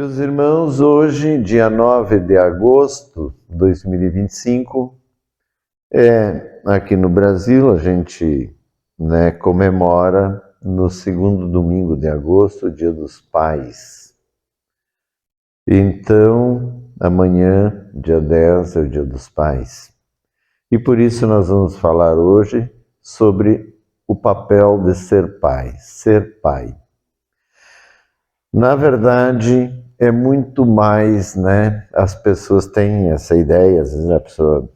Meus irmãos, hoje, dia 9 de agosto de 2025, aqui no Brasil, a gente comemora no segundo domingo de agosto o Dia dos Pais. Então, amanhã, dia 10, é o Dia dos Pais. E por isso nós vamos falar hoje sobre o papel de ser pai, ser pai. Na verdade, é muito mais, as pessoas têm essa ideia, às vezes a pessoa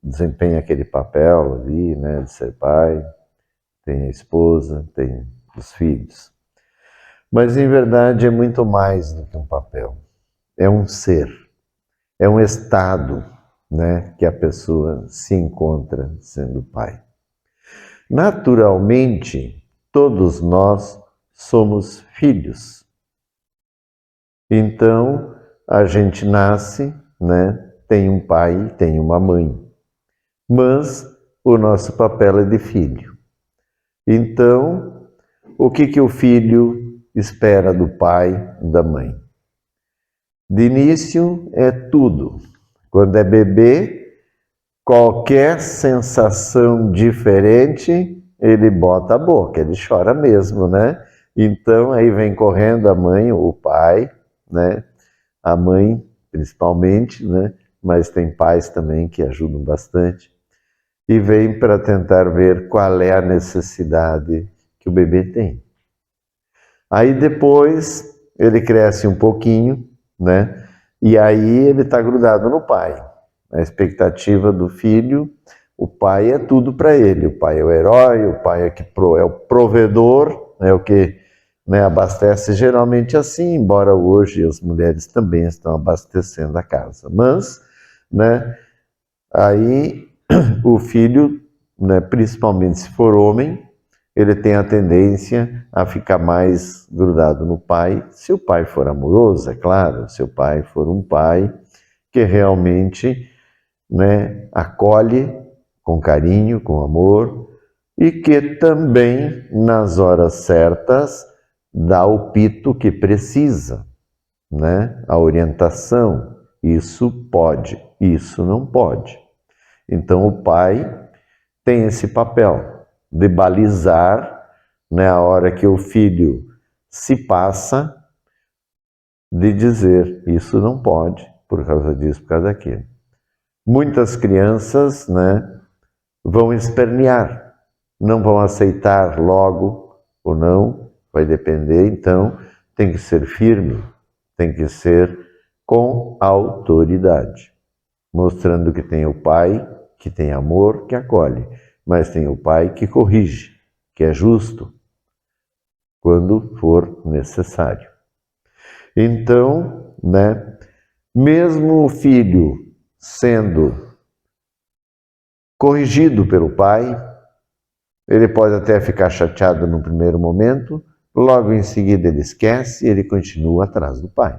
desempenha aquele papel ali, de ser pai, tem a esposa, tem os filhos. Mas, em verdade, é muito mais do que um papel. É um ser, é um estado, que a pessoa se encontra sendo pai. Naturalmente, todos nós somos filhos. Então, a gente nasce, tem um pai e tem uma mãe. Mas o nosso papel é de filho. Então, o que o filho espera do pai e da mãe? De início, é tudo. Quando é bebê, qualquer sensação diferente, ele bota a boca, ele chora mesmo, Então, aí vem correndo a mãe, o pai, a mãe, principalmente, mas tem pais também que ajudam bastante, e vem para tentar ver qual é a necessidade que o bebê tem. Aí depois ele cresce um pouquinho, e aí ele está grudado no pai. A expectativa do filho, o pai é tudo para ele, o pai é o herói, o pai é o provedor, é o que abastece geralmente assim, embora hoje as mulheres também estão abastecendo a casa. Mas, aí o filho, principalmente se for homem, ele tem a tendência a ficar mais grudado no pai, se o pai for amoroso, é claro, se o pai for um pai que realmente acolhe com carinho, com amor, e que também, nas horas certas, dá o pito que precisa, a orientação. Isso pode, isso não pode. Então o pai tem esse papel de balizar, a hora que o filho se passa, de dizer isso não pode, por causa disso, por causa daquilo. Muitas crianças vão espernear, não vão aceitar logo ou não, vai depender, então tem que ser firme, tem que ser com autoridade, mostrando que tem o pai, que tem amor, que acolhe, mas tem o pai que corrige, que é justo, quando for necessário. Então, mesmo o filho sendo corrigido pelo pai, ele pode até ficar chateado no primeiro momento, logo em seguida ele esquece e ele continua atrás do pai.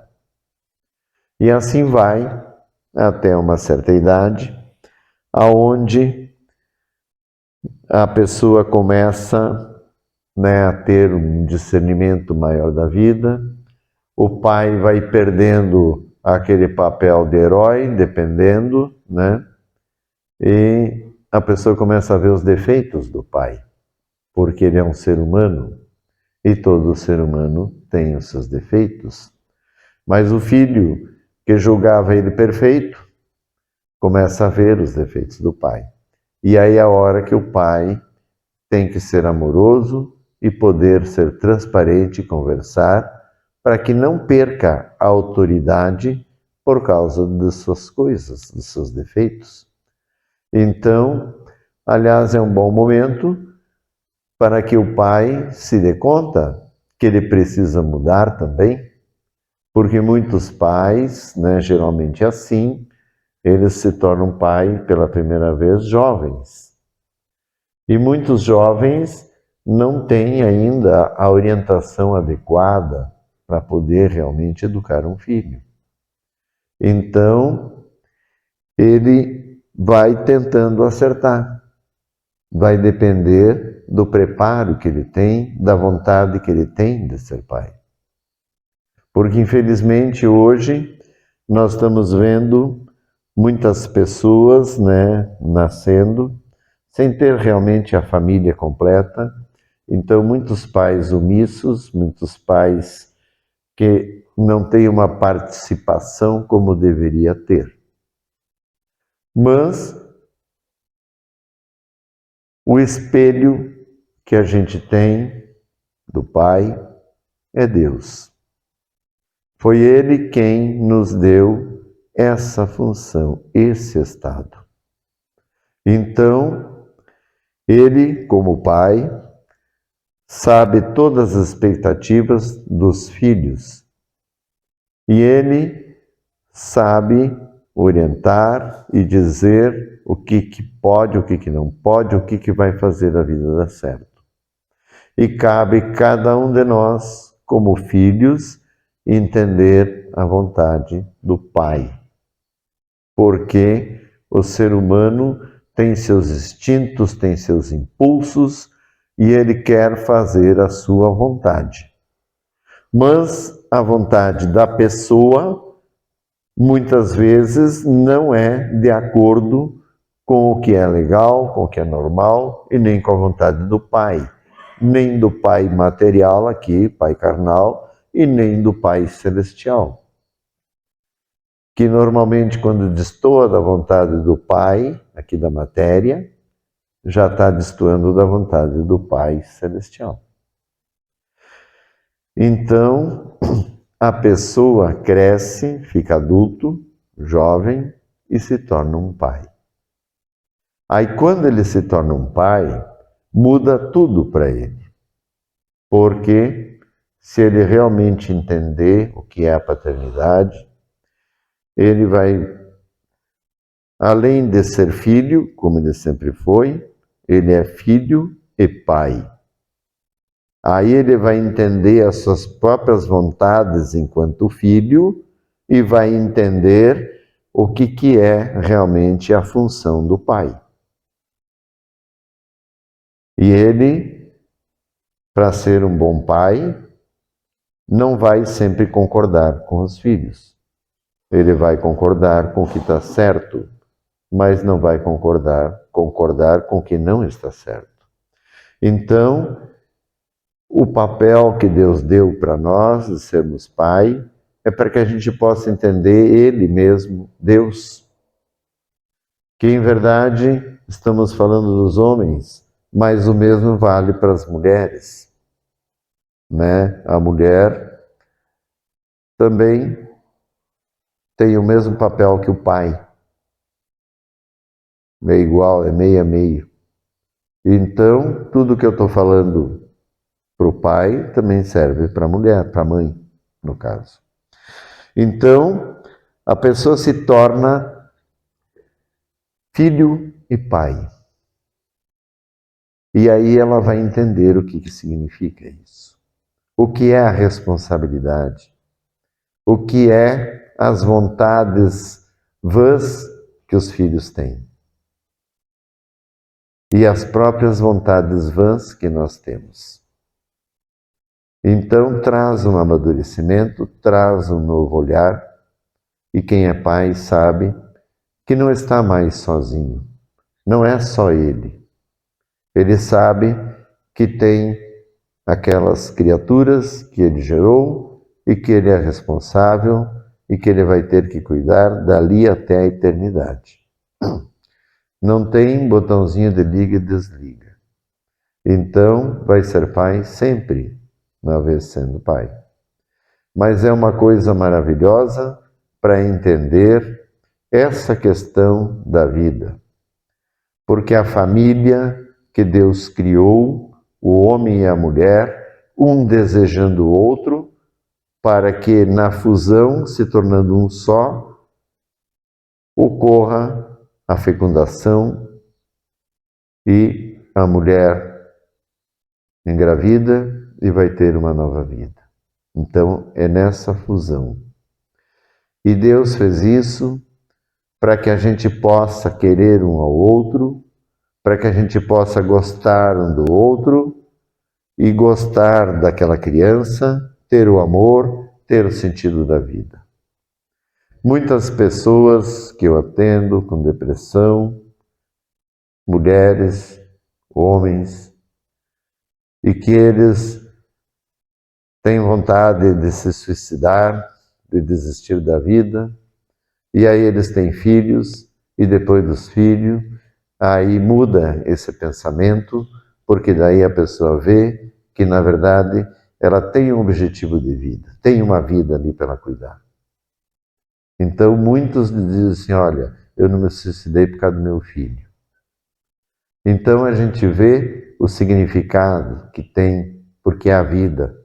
E assim vai até uma certa idade, aonde a pessoa começa a ter um discernimento maior da vida, o pai vai perdendo aquele papel de herói, dependendo, e a pessoa começa a ver os defeitos do pai, porque ele é um ser humano, e todo ser humano tem os seus defeitos. Mas o filho, que julgava ele perfeito, começa a ver os defeitos do pai. E aí é a hora que o pai tem que ser amoroso e poder ser transparente e conversar, para que não perca a autoridade por causa das suas coisas, dos seus defeitos. Então, aliás, é um bom momento para que o pai se dê conta que ele precisa mudar também, porque muitos pais, geralmente assim, eles se tornam pai pela primeira vez jovens. E muitos jovens não têm ainda a orientação adequada para poder realmente educar um filho. Então, ele vai tentando acertar. Vai depender do preparo que ele tem, da vontade que ele tem de ser pai. Porque infelizmente hoje nós estamos vendo muitas pessoas, né, nascendo sem ter realmente a família completa. Então, muitos pais omissos, muitos pais que não têm uma participação como deveria ter. Mas o espelho que a gente tem do Pai é Deus. Foi Ele quem nos deu essa função, esse estado. Então, Ele, como Pai, sabe todas as expectativas dos filhos. E Ele sabe orientar e dizer o que pode, o que não pode, o que vai fazer a vida dar certo. E cabe cada um de nós, como filhos, entender a vontade do Pai. Porque o ser humano tem seus instintos, tem seus impulsos, e ele quer fazer a sua vontade. Mas a vontade da pessoa, muitas vezes, não é de acordo com o que é legal, com o que é normal, e nem com a vontade do Pai. Nem do Pai material aqui, Pai carnal, e nem do Pai celestial. Que normalmente, quando destoa da vontade do Pai, aqui da matéria, já está destoando da vontade do Pai celestial. Então, a pessoa cresce, fica adulto, jovem e se torna um pai. Aí, quando ele se torna um pai, muda tudo para ele. Porque se ele realmente entender o que é a paternidade, ele vai, além de ser filho, como ele sempre foi, ele é filho e pai. Aí ele vai entender as suas próprias vontades enquanto filho e vai entender o que é realmente a função do pai. E ele, para ser um bom pai, não vai sempre concordar com os filhos. Ele vai concordar com o que está certo, mas não vai concordar com o que não está certo. Então, o papel que Deus deu para nós de sermos pai é para que a gente possa entender Ele mesmo, Deus. Que em verdade estamos falando dos homens, mas o mesmo vale para as mulheres, né? A mulher também tem o mesmo papel que o pai. É igual, é meio a meio. Então, tudo que eu estou falando para o pai também serve para a mulher, para a mãe, no caso. Então, a pessoa se torna filho e pai. E aí ela vai entender o que significa isso. O que é a responsabilidade? O que é as vontades vãs que os filhos têm? E as próprias vontades vãs que nós temos. Então traz um amadurecimento, traz um novo olhar, e quem é pai sabe que não está mais sozinho, não é só ele. Ele sabe que tem aquelas criaturas que ele gerou e que ele é responsável e que ele vai ter que cuidar dali até a eternidade. Não tem botãozinho de liga e desliga. Então vai ser pai sempre, uma vez sendo pai. Mas é uma coisa maravilhosa para entender essa questão da vida. Porque a família que Deus criou, o homem e a mulher, um desejando o outro, para que na fusão, se tornando um só, ocorra a fecundação e a mulher engravida e vai ter uma nova vida. Então, é nessa fusão. E Deus fez isso para que a gente possa querer um ao outro, para que a gente possa gostar um do outro e gostar daquela criança, ter o amor ter o sentido da vida. Muitas pessoas que eu atendo com depressão, mulheres, homens, e que eles têm vontade de se suicidar, de desistir da vida, e aí eles têm filhos, e depois dos filhos, aí muda esse pensamento, porque daí a pessoa vê que, na verdade, ela tem um objetivo de vida, tem uma vida ali para ela cuidar. Então, muitos dizem assim, olha, eu não me suicidei por causa do meu filho. Então, a gente vê o significado que tem, porque a vida,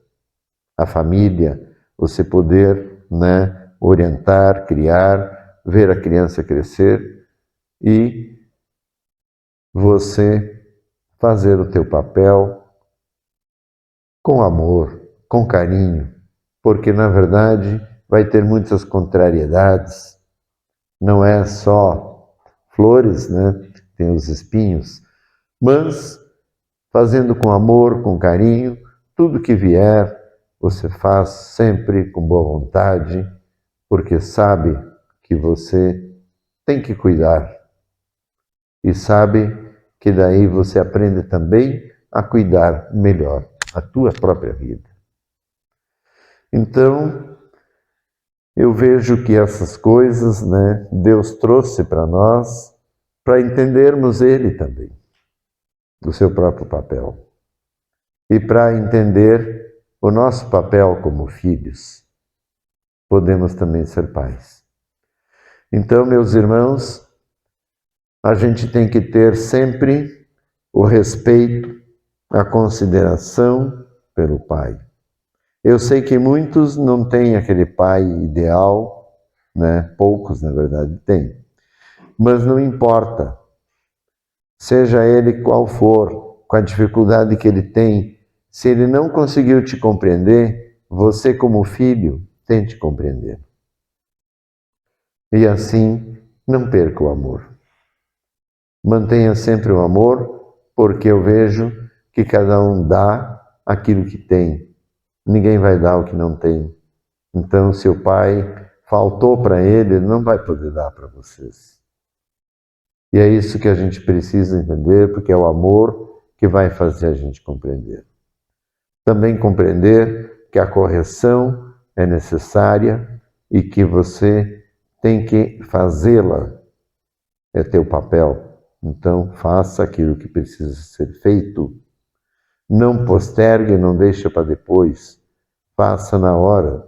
a família, você poder, né, orientar, criar, ver a criança crescer e você fazer o teu papel com amor, com carinho, porque na verdade vai ter muitas contrariedades, não é só flores, né? Tem os espinhos, mas fazendo com amor, com carinho, tudo que vier, você faz sempre com boa vontade, porque sabe que você tem que cuidar e sabe que daí você aprende também a cuidar melhor a tua própria vida. Então, eu vejo que essas coisas, né, Deus trouxe para nós para entendermos Ele também, o seu próprio papel. E para entender o nosso papel como filhos, podemos também ser pais. Então, meus irmãos, a gente tem que ter sempre o respeito, a consideração pelo pai. Eu sei que muitos não têm aquele pai ideal, né? Poucos, na verdade, têm. Mas não importa, seja ele qual for, com a dificuldade que ele tem, se ele não conseguiu te compreender, você como filho, tente compreender. E assim, não perca o amor. Mantenha sempre o amor, porque eu vejo que cada um dá aquilo que tem. Ninguém vai dar o que não tem. Então, se o pai faltou para ele, ele não vai poder dar para vocês. E é isso que a gente precisa entender, porque é o amor que vai fazer a gente compreender. Também compreender que a correção é necessária e que você tem que fazê-la. É teu papel. Então, faça aquilo que precisa ser feito. Não postergue, não deixe para depois. Faça na hora.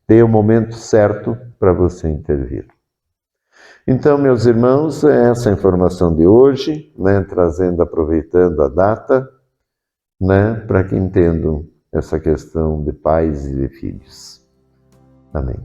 Tenha o momento certo para você intervir. Então, meus irmãos, é essa a informação de hoje, né, trazendo, aproveitando a data, né, para que entendam essa questão de pais e de filhos. Amém.